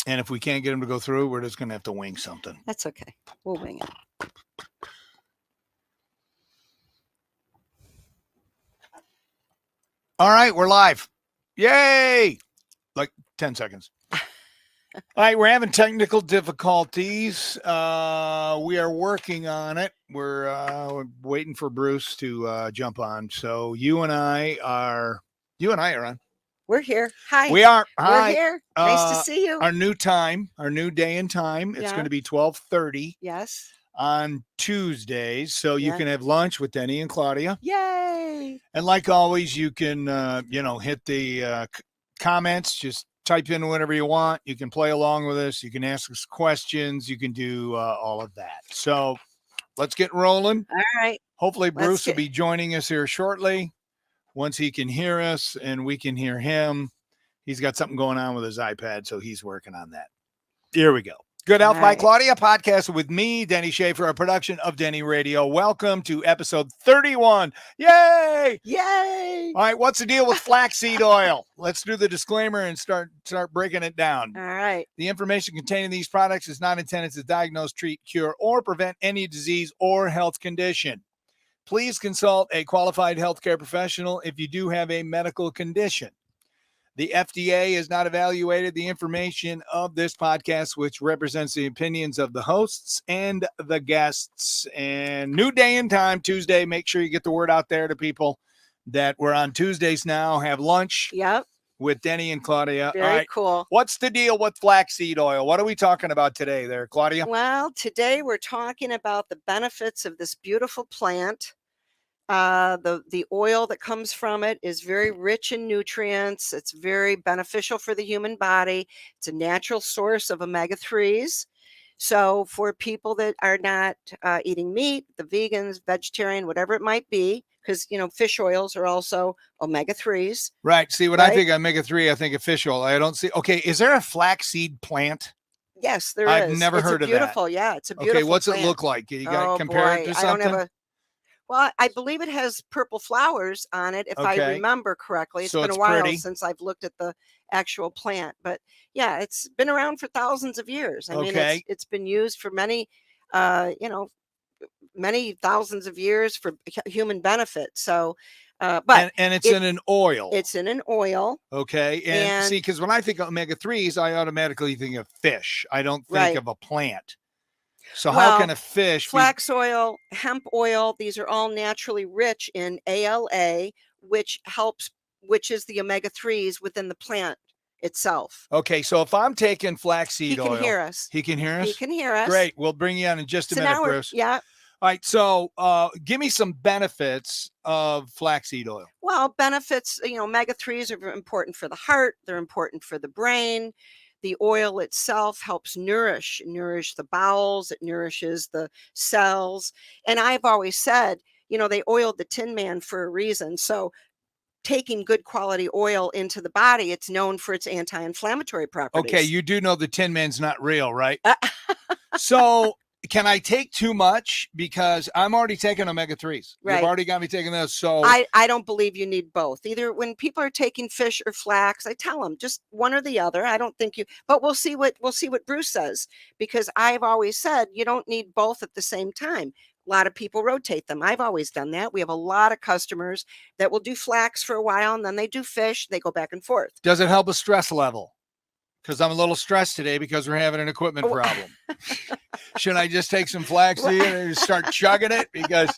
And if we can't get him to go through, we're just going to have to wing something. That's okay. We'll wing it. All right, we're live. Yay! Like 10 seconds. All right, we're having technical difficulties. We are working on it. We're waiting for Bruce to jump on. So you and I are on. We're here. Hi. We are. We're Hi. here. Nice to see you. Our new time, our new day and time. It's going to be 12:30. Yes. On Tuesdays, so you can have lunch with Denny and Claudia. Yay! And like always, you can hit the comments. Just type in whatever you want. You can play along with us. You can ask us questions. You can do all of that. So let's get rolling. All right. Hopefully Bruce will be joining us here shortly once he can hear us and we can hear him. He's got something going on with his iPad, so he's working on that. Here we go. Good Health by Claudia podcast with me, Denny Schaefer, a production of Denny Radio. Welcome to episode 31. Yay! Yay! All right, what's the deal with flaxseed oil? Let's do the disclaimer and start breaking it down. All right. The information contained in these products is not intended to diagnose, treat, cure, or prevent any disease or health condition. Please consult a qualified healthcare professional if you do have a medical condition. The FDA has not evaluated the information of this podcast, which represents the opinions of the hosts and the guests. And new day and time, Tuesday. Make sure you get the word out there to people that we're on Tuesdays now. Have lunch with Denny and Claudia. Very cool. What's the deal with flaxseed oil? What are we talking about today there, Claudia? Well, today we're talking about the benefits of this beautiful plant. The oil that comes from it is very rich in nutrients. It's very beneficial for the human body. It's a natural source of omega-3s. So for people that are not eating meat, the vegans, vegetarian, whatever it might be, because, fish oils are also omega-3s. Right. See, when I think omega-3, I think of fish oil. I don't see. Okay. Is there a flaxseed plant? Yes, there is. I've never heard of that. Beautiful. Yeah. It's a beautiful Okay. What's plant. It look like? You got to compare it to something? Well, I believe it has purple flowers on it, if I remember correctly. It's been a while since I've looked at the actual plant. But yeah, it's been around for thousands of years. I mean, it's been used for many, many thousands of years for human benefit. So, but it's in an oil. It's in an oil. Okay. And see, because when I think of omega-3s, I automatically think of fish. I don't think of a plant. So how can a fish? Flax oil, hemp oil, these are all naturally rich in ALA, which is the omega-3s within the plant itself. Okay, so if I'm taking flaxseed oil. He can hear us. He can hear us? He can hear us. Great. We'll bring you on in just a minute, Bruce. Yeah. All right, so give me some benefits of flaxseed oil. Well, benefits, omega-3s are important for the heart. They're important for the brain. The oil itself helps nourish the bowels. It nourishes the cells. And I've always said, they oiled the Tin Man for a reason. So taking good quality oil into the body, it's known for its anti-inflammatory properties. Okay, you do know the Tin Man's not real, right? So can I take too much? Because I'm already taking omega-3s. Right. You've already got me taking those. So I don't believe you need both. Either when people are taking fish or flax, I tell them just one or the other. I don't think but we'll see what Bruce says, because I've always said you don't need both at the same time. A lot of people rotate them. I've always done that. We have a lot of customers that will do flax for a while and then they do fish. They go back and forth. Does it help a stress level? Because I'm a little stressed today because we're having an equipment problem. Should I just take some flaxseed and start chugging it? Because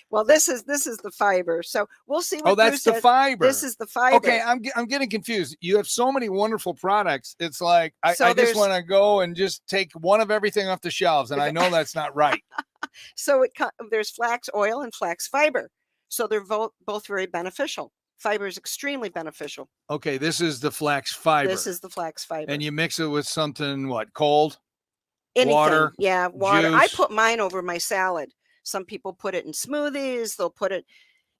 well, this is the fiber. So we'll see what that's the fiber. This is the fiber. Okay, I'm getting confused. You have so many wonderful products. It's like I just want to go and just take one of everything off the shelves, and I know that's not right. So there's flax oil and flax fiber. So they're both very beneficial. Fiber is extremely beneficial. Okay, this is the flax fiber. This is the flax fiber. And you mix it with something, cold? Anything. Water? Yeah, water. Juice. I put mine over my salad. Some people put it in smoothies. They'll put it,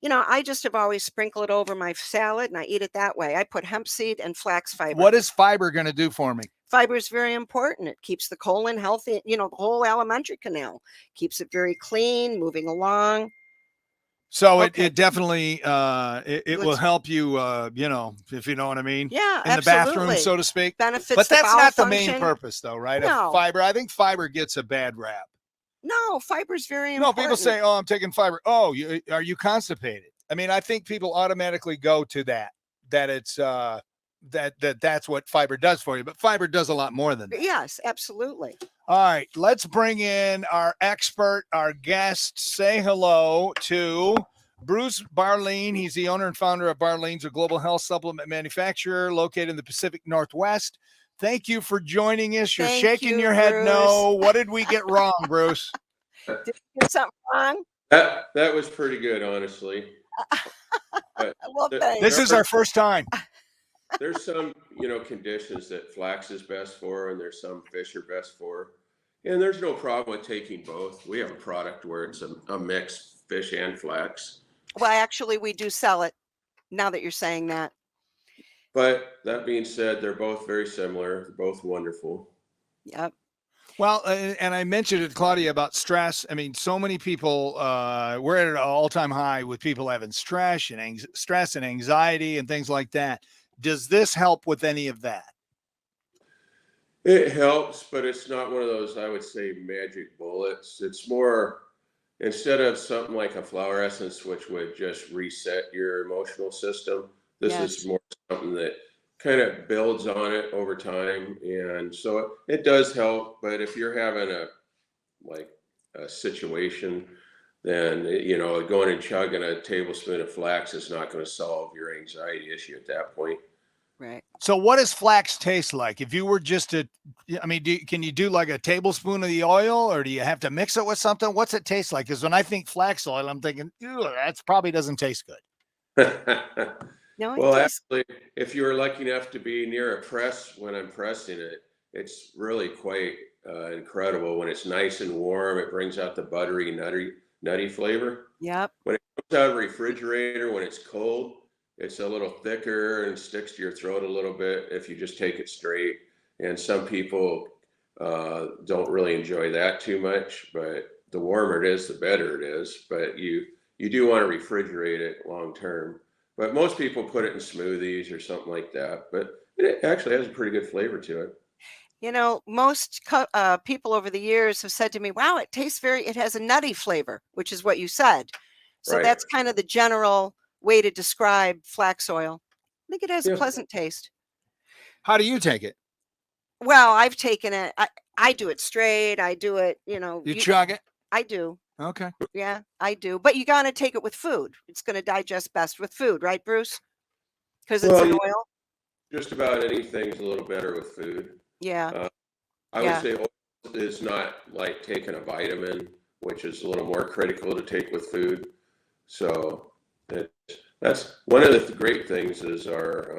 I just have always sprinkled it over my salad and I eat it that way. I put hemp seed and flax fiber. What is fiber going to do for me? Fiber is very important. It keeps the colon healthy, the whole alimentary canal. Keeps it very clean, moving along. So Okay. it definitely it will help you, you know, if you know what I mean. Yeah, in the bathroom, absolutely. so to speak. Benefits But the that's bowel not the function. main purpose, though, right? Of No. fiber. I think fiber gets a bad rap. No, fiber's very No, important. people say, "Oh, I'm taking fiber." Oh, are you constipated? I mean, I think people automatically go to that it's that's what fiber does for you, but fiber does a lot more than that. Yes, absolutely. All right, let's bring in our expert, our guest. Say hello to Bruce Barlean. He's the owner and founder of Barleans, a global health supplement manufacturer located in the Pacific Northwest. Thank you for joining us. You're Thank shaking you, your head Bruce. no. What did we get wrong, Bruce? Did we get something wrong? That was pretty good, honestly. Well, thanks. This is our first time. There's some, conditions that flax is best for, and there's some fish are best for. And there's no problem with taking both. We have a product where it's a mix, fish and flax. Well, actually, we do sell it now that you're saying that. But that being said, they're both very similar. They're both wonderful. Yep. Well, and I mentioned it, Claudia, about stress. I mean, so many people, we're at an all-time high with people having stress and anxiety and things like that. Does this help with any of that? It helps, but it's not one of those, I would say, magic bullets. It's more, instead of something like a flower essence, which would just reset your emotional system, this is more something that kind of builds on it over time. And so it does help, but if you're having a situation, then, going and chugging a tablespoon of flax is not going to solve your anxiety issue at that point. Right. So what does flax taste like? If you were just can you do like a tablespoon of the oil, or do you have to mix it with something? What's it taste like? Because when I think flax oil, I'm thinking, that probably doesn't taste good. No, well, actually, if you were lucky enough to be near a press when I'm pressing it, it's really quite incredible. When it's nice and warm, it brings out the buttery, nutty flavor. Yep. When it comes out of the refrigerator, when it's cold, it's a little thicker and sticks to your throat a little bit if you just take it straight. And some people don't really enjoy that too much, but the warmer it is, the better it is. But you do want to refrigerate it long term. But most people put it in smoothies or something like that. But it actually has a pretty good flavor to it. Most people over the years have said to me, wow, it has a nutty flavor, which is what you said. So Right. That's kind of the general way to describe flax oil. I think it has a pleasant taste. How do you take it? Well, I've taken it. I do it straight. I do it, You chug it? I do. Okay. Yeah, I do. But you got to take it with food. It's going to digest best with food, right, Bruce? Because it's an oil. Just about anything's a little better with food. Yeah. I would say oil is not like taking a vitamin, which is a little more critical to take with food. So that's one of the great things is our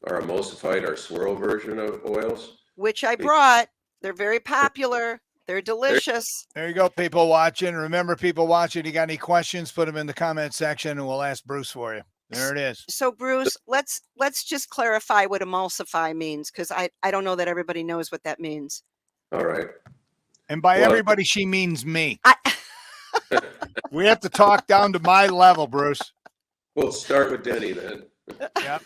emulsified, our swirl version of oils. Which I brought. They're very popular. They're delicious. There you go, people watching. Remember, people watching, you got any questions, put them in the comment section and we'll ask Bruce for you. There it is. So Bruce, let's just clarify what emulsify means, because I don't know that everybody knows what that means. All right. And by everybody, she means me. We have to talk down to my level, Bruce. We'll start with Denny then. Yep.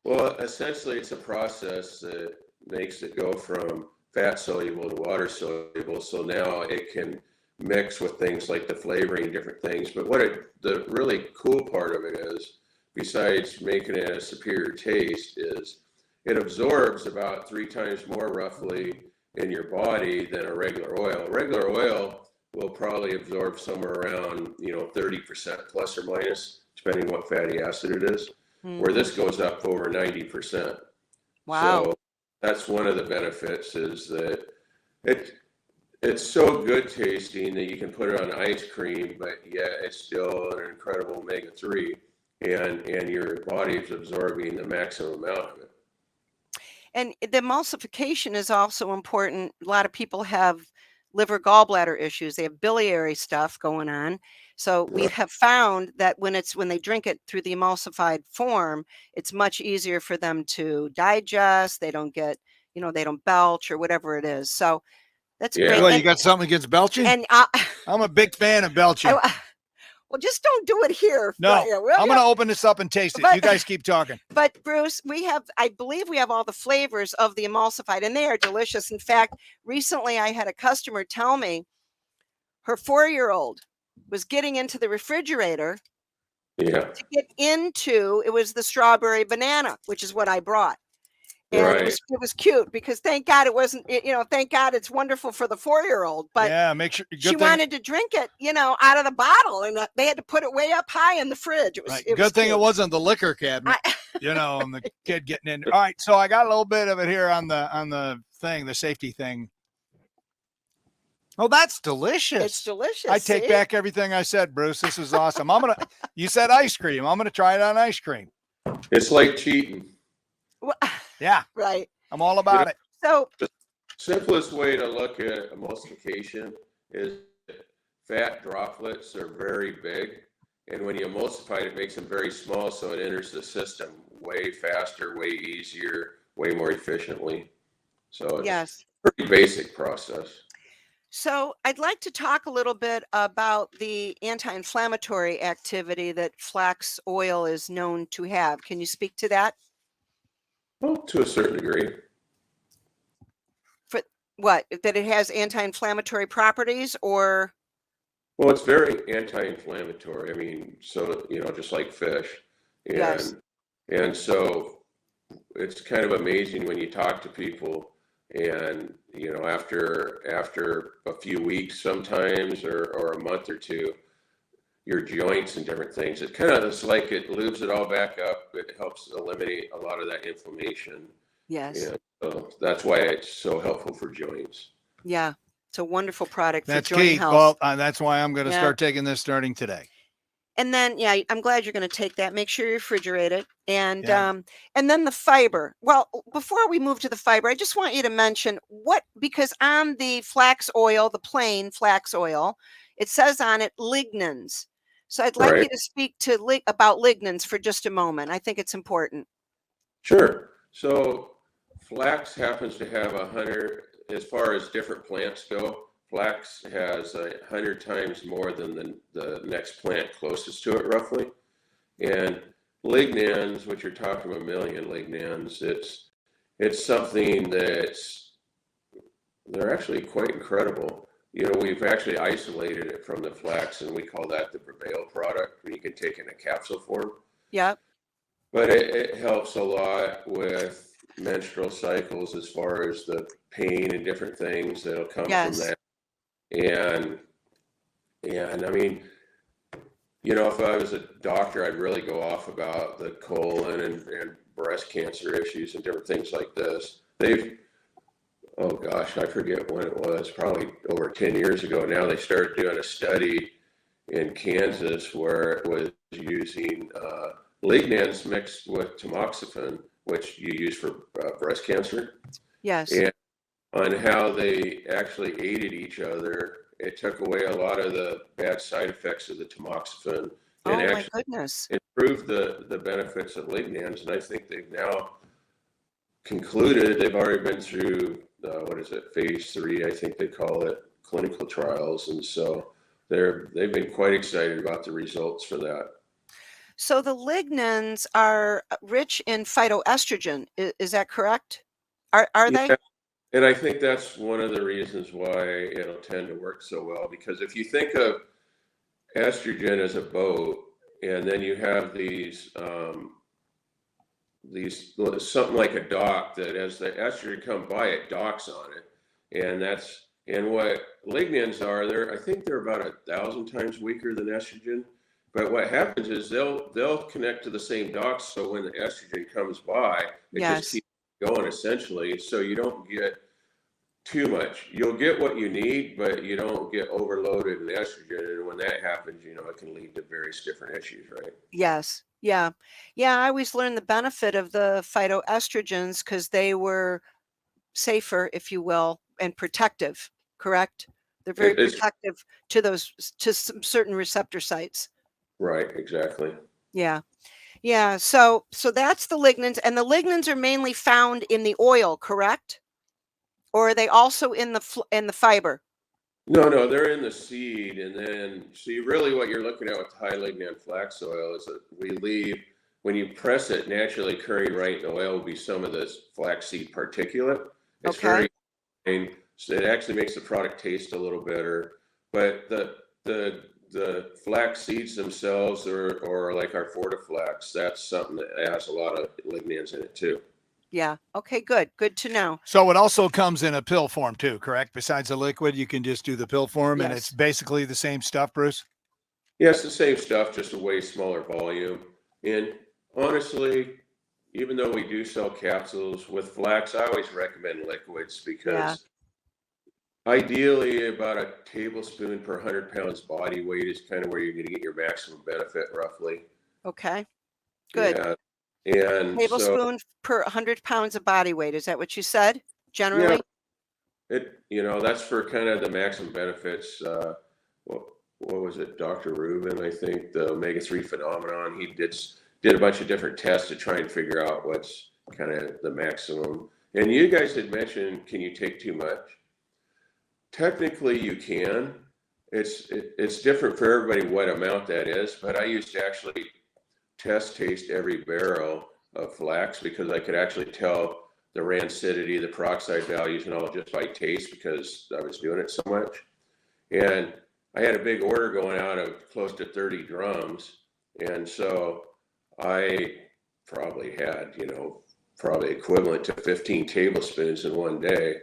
Well, essentially, it's a process that makes it go from fat soluble to water soluble. So now it can mix with things like the flavoring, different things. But the really cool part of it is, besides making it a superior taste, is it absorbs about 3 times more roughly in your body than a regular oil. Regular oil will probably absorb somewhere around 30% plus or minus, depending what fatty acid it is. Where this goes up over 90%. Wow. So that's one of the benefits, is that it's so good tasting that you can put it on ice cream, but yet it's still an incredible omega-3, and your body is absorbing the maximum amount of it. And the emulsification is also important. A lot of people have liver gallbladder issues. They have biliary stuff going on. So we have found that when they drink it through the emulsified form, it's much easier for them to digest. They don't get, they don't belch or whatever it is. So that's great. Well, you got something against belching? And I'm a big fan of belching. Well, just don't do it here. No, right here, will I'm ya? going to open this up and taste it. But- You guys keep talking. But Bruce, I believe we have all the flavors of the emulsified, and they are delicious. In fact, recently I had a customer tell me her 4-year-old was getting into the refrigerator Yeah, to get into, it was the strawberry banana, which is what I brought. And right. it was cute because thank God it wasn't, thank God it's wonderful for the 4-year-old. But Yeah, make sure. she wanted to drink it, out of the bottle, and they had to put it way up high in the fridge. It was, Right. it Good was thing cute. it wasn't the liquor cabinet, and the kid getting in. All right, so I got a little bit of it here on the thing, the safety thing. Oh, that's delicious. It's delicious. I take back everything I said, Bruce. This is awesome. You said ice cream. I'm gonna try it on ice cream. It's like cheating. Yeah, Right. I'm all about it. So Simplest way to look at emulsification is fat droplets are very big, and when you emulsify it makes them very small, so it enters the system way faster, way easier, way more efficiently. So it's yes. a pretty basic process. So I'd like to talk a little bit about the anti-inflammatory activity that flax oil is known to have. Can you speak to that? Well, to a certain degree. For what? That it has anti-inflammatory properties, or? Well, it's very anti-inflammatory. I mean, so, just like fish. And, Yes. and so it's kind of amazing when you talk to people and, after a few weeks sometimes or a month or two, your joints and different things, it's like it lubes it all back up. It helps eliminate a lot of that inflammation. Yes. And so that's why it's so helpful for joints. Yeah. It's a wonderful product That's for joint key. health. Well, that's why I'm going to Yeah. start taking this starting today. And then, I'm glad you're going to take that. Make sure you refrigerate it. And Yeah. and then the fiber. Well, before we move to the fiber, I just want you to mention because on the flax oil, the plain flax oil, it says on it lignans. So I'd like you Right. to speak to about lignans for just a moment. I think it's important. Sure. So flax happens to have 100, as far as different plants go, flax has 100 times more than the next plant closest to it, roughly. And lignans, which you're talking 1,000,000 lignans, it's something they're actually quite incredible. We've actually isolated it from the flax, and we call that the Prevail product, you can take in a capsule form. Yep. But it helps a lot with menstrual cycles as far as the pain and different things that'll come Yes. from that. And I mean, if I was a doctor, I'd really go off about the colon and breast cancer issues and different things like this. Oh gosh, I forget when it was, probably over 10 years ago now, they started doing a study in Kansas where it was using lignans mixed with tamoxifen, which you use for breast cancer, Yes. and on how they actually aided each other. It took away a lot of the bad side effects of the tamoxifen Oh and my actually goodness. improved the benefits of lignans. And I think they've now concluded, they've already been through, phase 3, I think they call it, clinical trials. And so they've been quite excited about the results for that. So the lignans are rich in phytoestrogen. Is that correct? Are they? Yeah, and I think that's one of the reasons why it'll tend to work so well, because if you think of estrogen as a boat, and then you have these something like a dock that as the estrogen come by, it docks on it, and what lignans are, I think they're about 1,000 times weaker than estrogen. But what happens is they'll connect to the same docks, so when the estrogen comes by, it Yes. just keeps going essentially, so you don't get too much. You'll get what you need, but you don't get overloaded in estrogen, and when that happens, it can lead to various different issues, right? Yes. Yeah. Yeah. I always learned the benefit of the phytoestrogens because they were safer, if you will, and protective, correct? They're very It's protective to some certain receptor sites. right, exactly. Yeah. Yeah. So that's the lignans, and the lignans are mainly found in the oil, correct? Or are they also in the fiber? No, they're in the seed, and then so you really what you're looking at with high lignan flax oil is that we leave when you press it, naturally occurring right in the oil will be some of this flaxseed particulate. It's Okay. very fine, so it actually makes the product taste a little better. But the flax seeds themselves, or like our Fortiflax, that's something that has a lot of lignans in it too. Yeah. Okay, good. Good to know. So it also comes in a pill form too, correct? Besides the liquid, you can just do the pill form, and it's Yes. basically the same stuff, Bruce. Yeah, it's the same stuff, just a way smaller volume. And honestly, even though we do sell capsules with flax, I always recommend liquids Yeah. because ideally about a tablespoon per 100 pounds body weight is kind of where you're going to get your maximum benefit roughly. Okay. Good. Yeah. And so, Tablespoon per 100 pounds of body weight. Is that what you said? yeah, Generally? that's for kind of the maximum benefits. What, what was it? Dr. Rubin, I think, the omega-3 phenomenon. He did a bunch of different tests to try and figure out what's kind of the maximum. And you guys had mentioned, can you take too much? Technically, you can. It's different for everybody what amount that is, but I used to actually taste every barrel of flax because I could actually tell the rancidity, the peroxide values, and all just by taste because I was doing it so much. And I had a big order going out of close to 30 drums, and so I probably had, probably equivalent to 15 tablespoons in one day,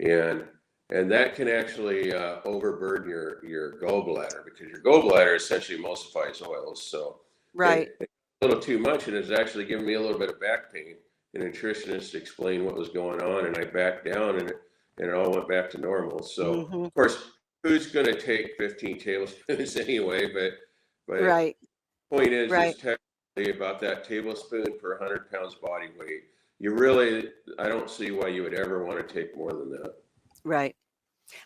and that can actually overburden your gallbladder because your gallbladder essentially emulsifies oils. So Right. it's a little too much, and it's actually giving me a little bit of back pain. The nutritionist explained what was going on, and I backed down, and it all went back to normal. So Hmm. of course, who's going to take 15 tablespoons anyway? But Right. the point is Right. technically about that tablespoon per 100 pounds body weight. I don't see why you would ever want to take more than that. Right.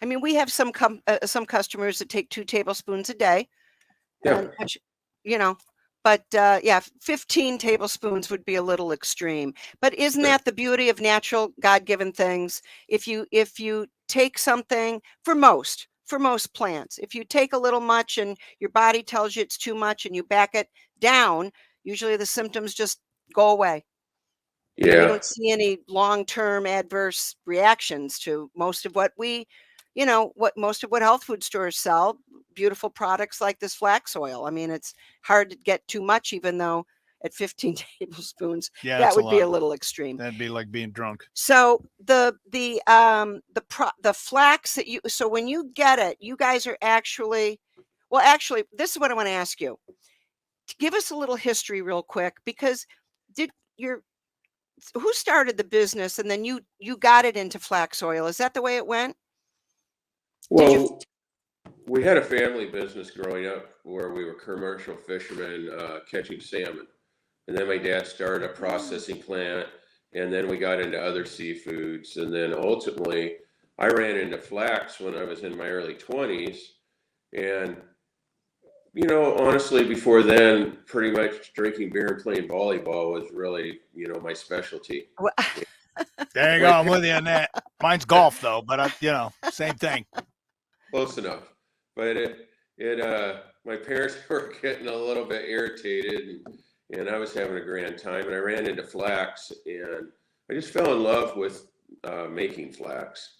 I mean, we have some customers that take 2 tablespoons a day, and Yeah, which, you know, but yeah, 15 tablespoons would be a little extreme. But isn't sure. that the beauty of natural God-given things? If you take something for most plants, if you take a little much and your body tells you it's too much and you back it down, usually the symptoms just go away. And we Yeah, don't see any long-term adverse reactions to most of what health food stores sell, beautiful products like this flax oil. I mean, it's hard to get too much, even though at 15 tablespoons, Yeah, that it's a would be lot. a little extreme. That'd be like being drunk. So the flax so when you get it, you guys are actually, well, actually, this is what I want to ask you. Give us a little history real quick, because did your who started the business and then you got it into flax oil? Is that the way it went? Did you? well, we had a family business growing up where we were commercial fishermen catching salmon. And then my dad started a processing plant, and then we got into other seafoods. And then ultimately, I ran into flax when I was in my early 20s. And, honestly, before then, pretty much drinking beer and playing volleyball was really, my specialty. Well, There you go. My I'm with you on that. Mine's golf though, but same thing. Close enough. But my parents were getting a little bit irritated, and I was having a grand time, and I ran into flax, and I just fell in love with making flax.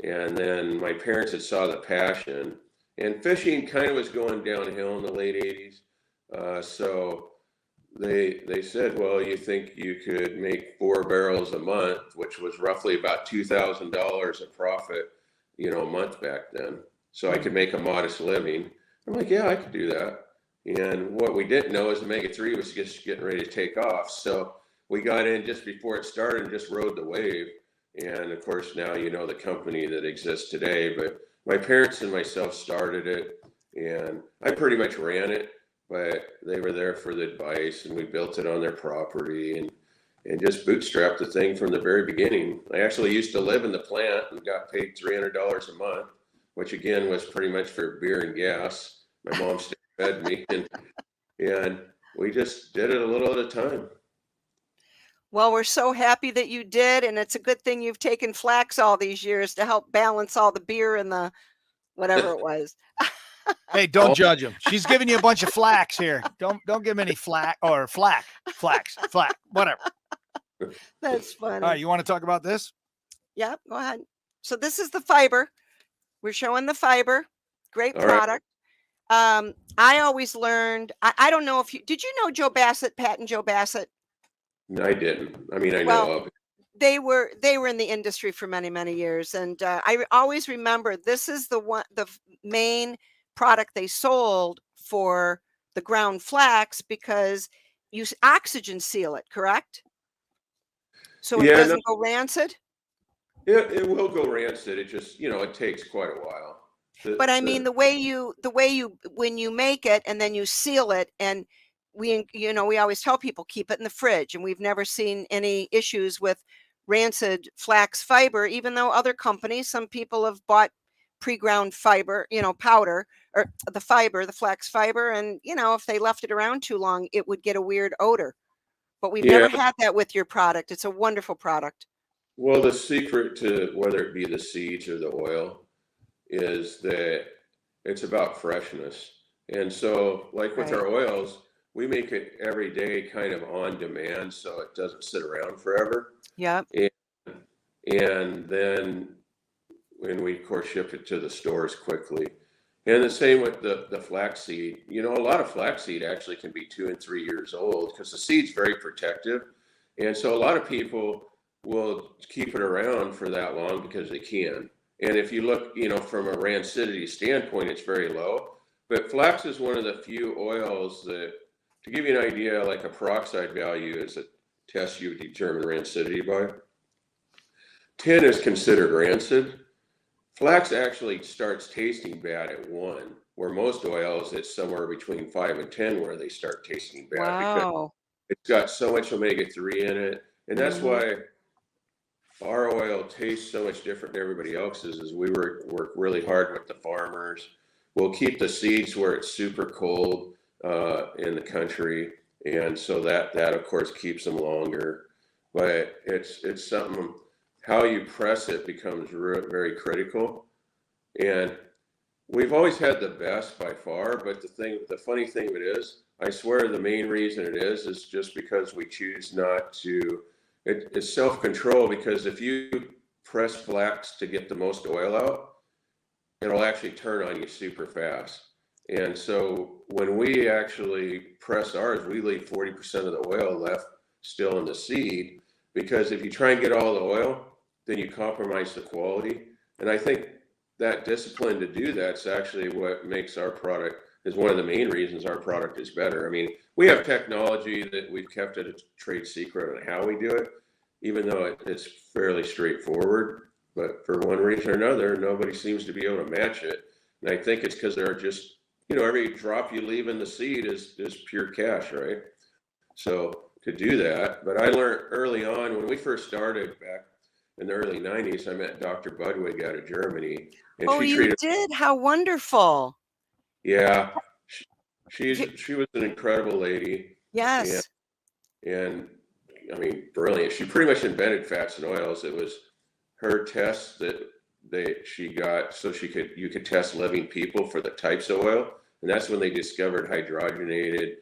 And then my parents had saw the passion, and fishing kind of was going downhill in the late 80s. So they said, well, you think you could make 4 barrels a month, which was roughly about $2,000 a profit, a month back then. So I could make a modest living. I'm like, yeah, I could do that. And what we didn't know is omega-3 was just getting ready to take off. So we got in just before it started and just rode the wave. And of course, now the company that exists today. But my parents and myself started it, and I pretty much ran it, but they were there for the advice, and we built it on their property and just bootstrapped the thing from the very beginning. I actually used to live in the plant and got paid $300 a month, which again was pretty much for beer and gas. My mom still fed me, and we just did it a little at a time. well, we're so happy that you did, and it's a good thing you've taken flax all these years to help balance all the beer and the whatever it was. Hey, don't judge him. She's giving you a bunch of flax here. Don't give him any flax, whatever. That's funny. All right, you want to talk about this? Yeah, go ahead. So this is the fiber. We're showing the fiber. Great All right. product. I always learned, I don't know if did you know Joe Bassett, Pat and Joe Bassett? No, I didn't. I mean, I Well, know of it. they were in the industry for many, many years. And always remember, this is the main product they sold for the ground flax, because you oxygen seal it, correct? So it Yeah, no, doesn't go rancid. it will go rancid. It just, it takes quite a while. But I mean, the way you when you make it and then you seal it, and we always tell people keep it in the fridge, and we've never seen any issues with rancid flax fiber, even though other companies, some people have bought pre-ground fiber, powder, or the flax fiber, and if they left it around too long, it would get a weird odor. But we've Yeah. never had that with your product. It's a wonderful product. Well, the secret to whether it be the seeds or the oil is that it's about freshness. And so, like with Right. our oils, we make it every day kind of on demand, so it doesn't sit around forever. Yep. And then when we, of course, ship it to the stores quickly. And the same with the flaxseed. A lot of flaxseed actually can be 2 and 3 years old because the seed's very protective. And so a lot of people will keep it around for that long because they can. And if you look, from a rancidity standpoint, it's very low. But flax is one of the few oils that, to give you an idea, like a peroxide value is a test you determine rancidity by. 10 is considered rancid. Flax actually starts tasting bad at 1, where most oils, it's somewhere between 5 and 10 where they start tasting bad because Wow. it's got so much omega-3 in it. And that's why our oil tastes so much different than everybody else's. Is we work really hard with the farmers. We'll keep the seeds where it's super cold in the country, and so that of course keeps them longer. But it's something, how you press it becomes very critical. And we've always had the best by far, but the funny thing of it is, I swear the main reason it is just because we choose not to. It's self-control, because if you press flax to get the most oil out, it'll actually turn on you super fast. And so when we actually press ours, we leave 40% of the oil left still in the seed, because if you try and get all the oil, then you compromise the quality. And I think that discipline to do that's actually what makes our product, is one of the main reasons our product is better. I mean, we have technology that we've kept it a trade secret on how we do it, even though it's fairly straightforward. But for one reason or another, nobody seems to be able to match it. And I think it's because they're just, every drop you leave in the seed is pure cash, right? So to do that, but I learned early on when we first started back in the early 90s, I met Dr. Budwig out of Germany. And Oh, you did? How wonderful. Yeah, she was an incredible lady. Yes. And I mean, brilliant. She pretty much invented fats and oils. It was her tests that she got so you could test living people for the types of oil. And that's when they discovered hydrogenated,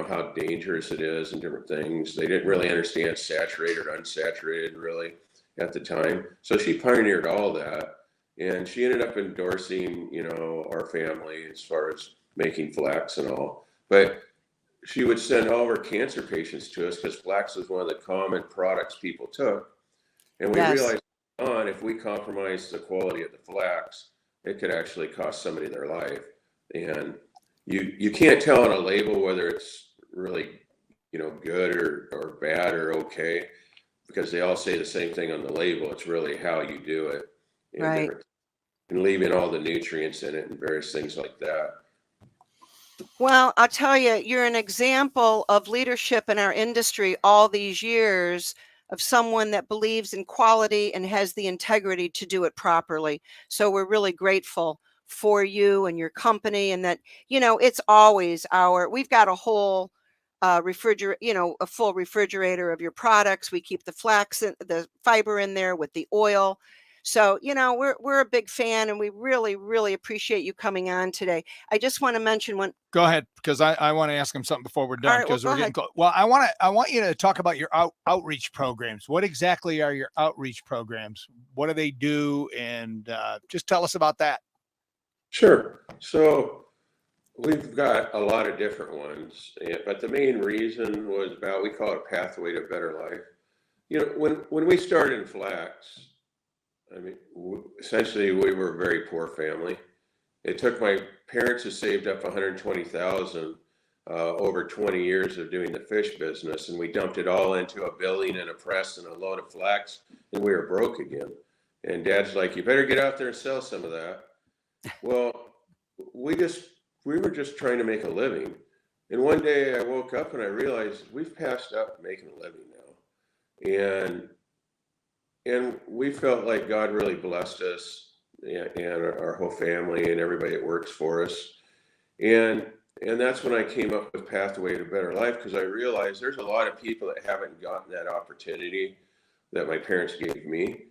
how dangerous it is and different things. They didn't really understand saturated or unsaturated really at the time. So she pioneered all that. And she ended up endorsing, our family as far as making flax and all. But she would send all of her cancer patients to us because flax was one of the common products people took. And we realized if we compromised the quality of the flax, it could actually cost somebody their life. And you can't tell on a label whether it's really, good or bad or okay, because they all say the same thing on the label. It's really how you do it. Right. And leaving all the nutrients in it and various things like that. Well, I'll tell you, you're an example of leadership in our industry all these years, of someone that believes in quality and has the integrity to do it properly. So we're really grateful for you and your company, and that, it's always we've got a whole refrigerator, a full refrigerator of your products. We keep the flax, the fiber in there with the oil. So, we're a big fan, and we really, really appreciate you coming on today. I just want to mention one. Go ahead, because I want to ask him something before we're All done, right, well, because go we're getting close. Well, I want you to talk about your outreach programs. What exactly are your outreach programs? What do they do? And just tell us about that. Sure. So we've got a lot of different ones, but the main reason was we call it a pathway to better life. When we started in flax, I mean, essentially we were a very poor family. It took my parents who saved up 120,000 over 20 years of doing the fish business, and we dumped it all into a building and a press and a load of flax, and we were broke again. And Dad's like, "You better get out there and sell some of that." Well, we were just trying to make a living. And one day I woke up and I realized we've passed up making a living now. And we felt like God really blessed us and our whole family and everybody that works for us. And that's when I came up with Pathway to Better Life, because I realized there's a lot of people that haven't gotten that opportunity that my parents gave me.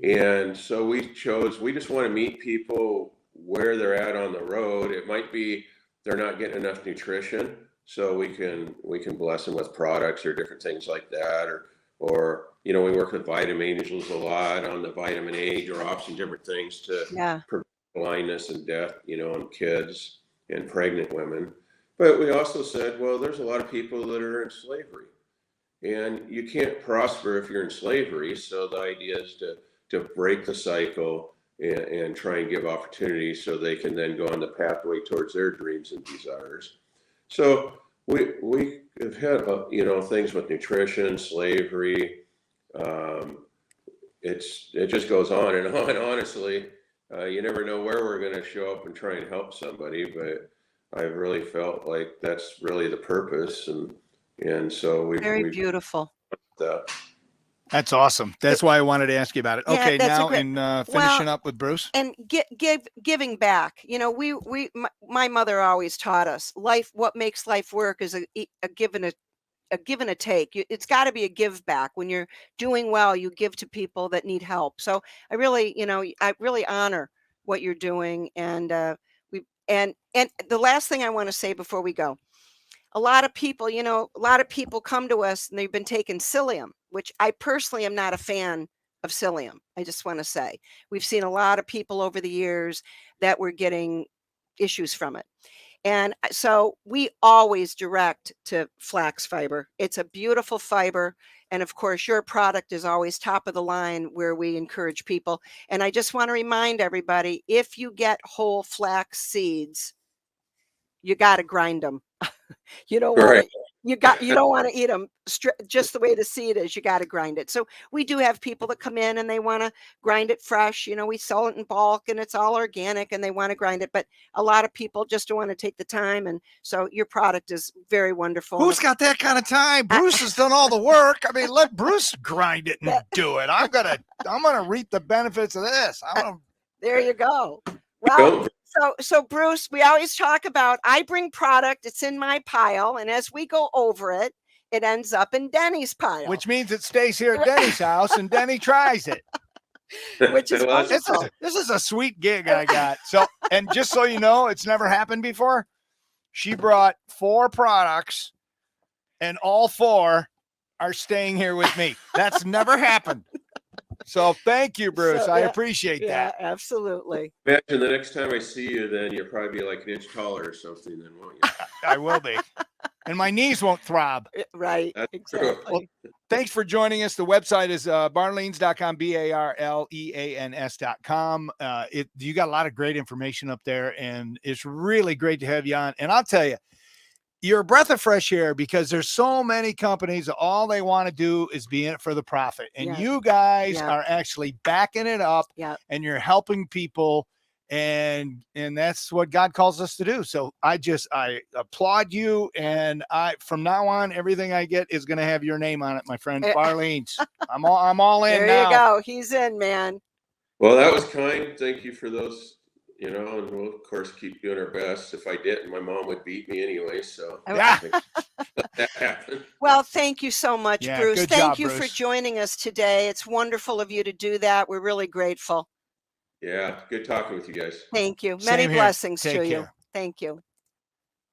And so we just want to meet people where they're at on the road. It might be they're not getting enough nutrition, so we can bless them with products or different things like that, or we work with Vitamin Angels a lot on the vitamin A drops and different things to prevent blindness and death, in kids and pregnant women. But we also said, well, there's a lot of people that are in slavery, and you can't prosper if you're in slavery. So the idea is to break the cycle and try and give opportunities so they can then go on the pathway towards their dreams and desires. So we have had things with nutrition, slavery. It just goes on and on. Honestly, you never know where we're going to show up and try and help somebody, but I've really felt like that's really the purpose, and so we Very beautiful. That's awesome. That's why I wanted to ask you about it. Yeah, Okay, that's a now great- in finishing up with Bruce. And giving back. My mother always taught us what makes life work is a give and a take. It's got to be a give back. When you're doing well, you give to people that need help. So I really honor what you're doing. And and the last thing I want to say before we go, a lot of people come to us and they've been taking psyllium, which I personally am not a fan of psyllium. I just want to say we've seen a lot of people over the years that were getting issues from it. And so we always direct to flax fiber. It's a beautiful fiber. And of course, your product is always top of the line where we encourage people. And I just want to remind everybody, if you get whole flax seeds, you got to grind them. You don't want to. You don't want to eat them just the way the seed is. You got to grind it. So we do have people that come in and they want to grind it fresh. We sell it in bulk and it's all organic and they want to grind it. But a lot of people just don't want to take the time. And so your product is very wonderful. Who's got that kind of time? Bruce has done all the work. I mean, let Bruce grind it and do it. I'm gonna reap the benefits of this. There you go. Well, so Bruce, we always talk about, I bring product, it's in my pile, and as we go over it, it ends up in Denny's pile. Which means it stays here at Denny's house and Denny tries it. Which is wonderful. This is a sweet gig I got. So, and just so you know, it's never happened before. She brought 4 products and all 4 are staying here with me. That's never happened. So thank you, Bruce. I appreciate that. Yeah, absolutely. Imagine the next time I see you, then you'll probably be like an inch taller or something, then, won't you? I will be. And my knees won't throb. Right. That's exactly. true. Well, thanks for joining us. The website is barleans.com, barleans.com. You got a lot of great information up there, and it's really great to have you on. And I'll tell you, you're a breath of fresh air, because there's so many companies, all they want to do is be in it for the profit. And you guys are actually backing it up, and you're helping people. And that's what God calls us to do. So I applaud you. And from now on, everything I get is going to have your name on it, my friend. Barleans. I'm all in there now. You go. He's in, man. Well, that was kind. Thank you for those you know, and we'll of course keep doing our best. If I didn't, my mom would beat me anyway. So Yeah. let that happen. Well, thank you so much, Yeah, Bruce. good Thank job, you for Bruce. joining us today. It's wonderful of you to do that. We're really grateful. Yeah, good talking with you guys. Thank you. Same Many here. blessings Take to you. care. Thank you.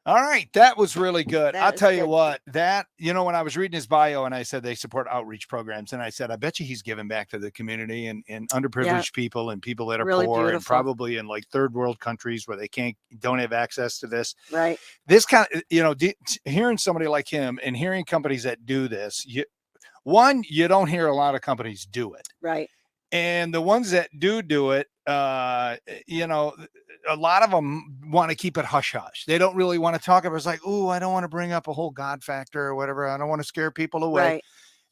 All right, that was really good. I'll That is tell you good. what, that, you know, when I was reading his bio and I said they support outreach programs, and I said, I bet you he's giving back to the community and underprivileged people and people that are Really poor and beautiful. probably in like third world countries where they don't have access to this. Right. This kind of, you know, hearing somebody like him and hearing companies that do this, you don't hear a lot of companies do it. Right. And the ones that do it, you know, a lot of them want to keep it hush hush. They don't really want to talk about it. It's like, oh, I don't want to bring up a whole God factor or whatever. I don't want to scare people away. Right.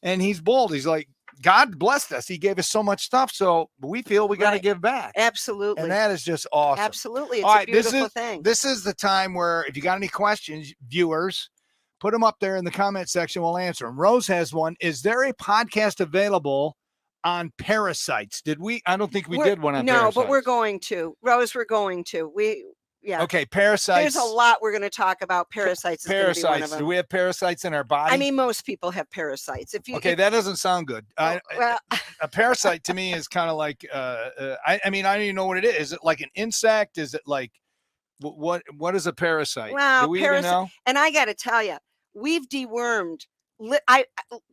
And he's bold. He's like, God blessed us. He gave us so much stuff. So we feel we got to give back. Absolutely. And that is just awesome. Absolutely. It's All a right, beautiful thing. This is the time where if you got any questions, viewers, put them up there in the comment section. We'll answer them. Rose has one. Is there a podcast available on parasites? I don't think we did one on parasites. No, but we're going to. Rose, we're going to. Okay, parasites. There's a lot we're going to talk about. Parasites is going to be one of them. Do we have parasites in our body? I mean, most people have parasites. That doesn't sound good. Well, a parasite to me is kind of like, I mean, I don't even know what it is. Is it like an insect? Is it like, what is a parasite? Well, do we even know? And I got to tell you, we've dewormed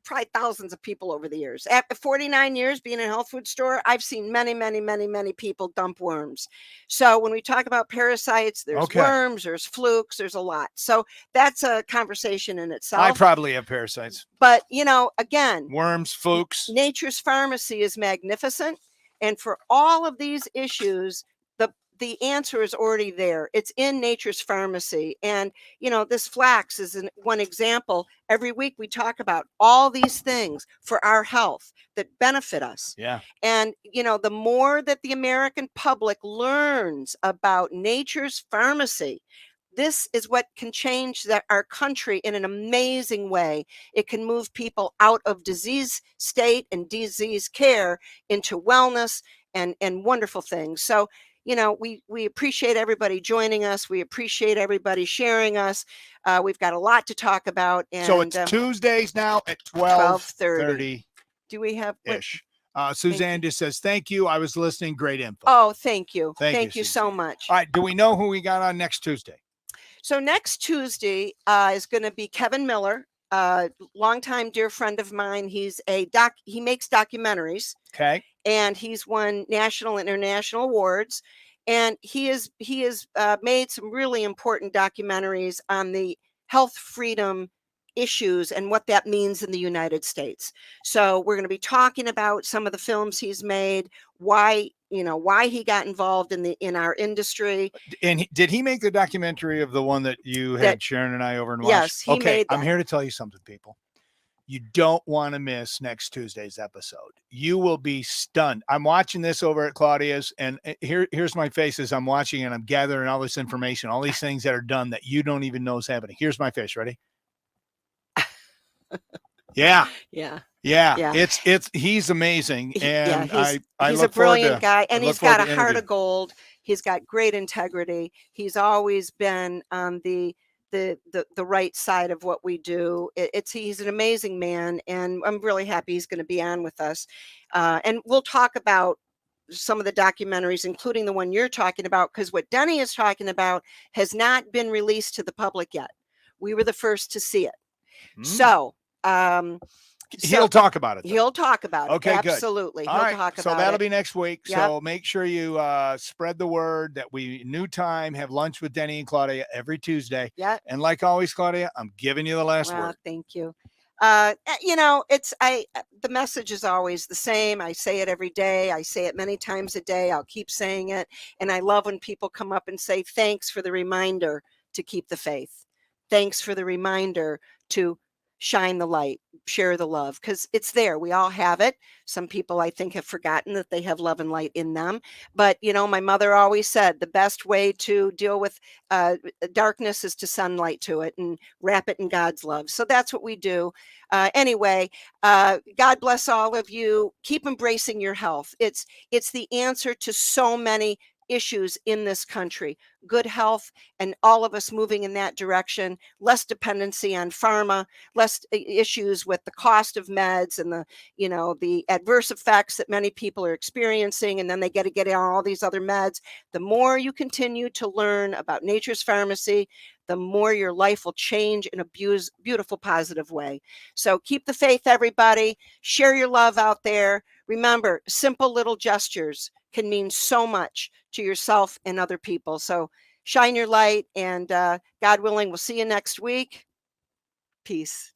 probably thousands of people over the years. After 49 years being in a health food store, I've seen many, many, many, many people dump worms. So when we talk about parasites, there's worms, there's flukes, there's a lot. So that's a conversation in itself. I probably have parasites. But, you know, again, worms, flukes. Nature's Pharmacy is magnificent. And for all of these issues, the answer is already there. It's in Nature's Pharmacy. And, you know, this flax is one example. Every week we talk about all these things for our health that benefit us. Yeah. And, you know, the more that the American public learns about Nature's Pharmacy, this is what can change our country in an amazing way. It can move people out of disease state and disease care into wellness and wonderful things. So, you know, we appreciate everybody joining us. We appreciate everybody sharing us. We've got a lot to talk about. And so it's Tuesdays now at 12:30. Do we have ish? Suzanne just says, thank you. I was listening. Great info. Oh, thank you. Thank you so much. All right. Do we know who we got on next Tuesday? So next Tuesday is going to be Kevin Miller, longtime dear friend of mine. He makes documentaries. Okay. And he's won national and international awards. And he has made some really important documentaries on the health freedom issues and what that means in the United States. So we're going to be talking about some of the films he's made, why he got involved in our industry. And did he make the documentary of the one that you had Sharon and I over and watched? Yes, he made that. I'm here to tell you something, people. You don't want to miss next Tuesday's episode. You will be stunned. I'm watching this over at Claudia's, and here's my face as I'm watching, and I'm gathering all this information, all these things that are done that you don't even know is happening. Here's my face. Ready? Yeah. He's amazing, and he's a brilliant guy, and he's got a heart of gold. He's got great integrity. He's always been on the right side of what we do. He's an amazing man, and I'm really happy he's going to be on with us. And we'll talk about some of the documentaries, including the one you're talking about, because what Denny is talking about has not been released to the public yet. We were the first to see it. So he'll talk about it. He'll talk about it. Okay, absolutely. Good. He'll talk about it. So that'll be next week. Yep. So make sure you spread the word that new time, have lunch with Denny and Claudia every Tuesday. Yeah. And like always, Claudia, I'm giving you the last word. Thank you. You know, the message is always the same. I say it every day. I say it many times a day. I'll keep saying it. And I love when people come up and say, thanks for the reminder to keep the faith. Thanks for the reminder to shine the light, share the love, because it's there. We all have it. Some people, I think, have forgotten that they have love and light in them. But, you know, my mother always said the best way to deal with darkness is to sunlight to it and wrap it in God's love. So that's what we do. Anyway, God bless all of you. Keep embracing your health. It's the answer to so many issues in this country. Good health, and all of us moving in that direction, less dependency on pharma, less issues with the cost of meds and the adverse effects that many people are experiencing, and then they get on all these other meds. The more you continue to learn about nature's pharmacy, the more your life will change in a beautiful, positive way. So keep the faith, everybody. Share your love out there. Remember, simple little gestures can mean so much to yourself and other people. So shine your light, and God willing, we'll see you next week. Peace.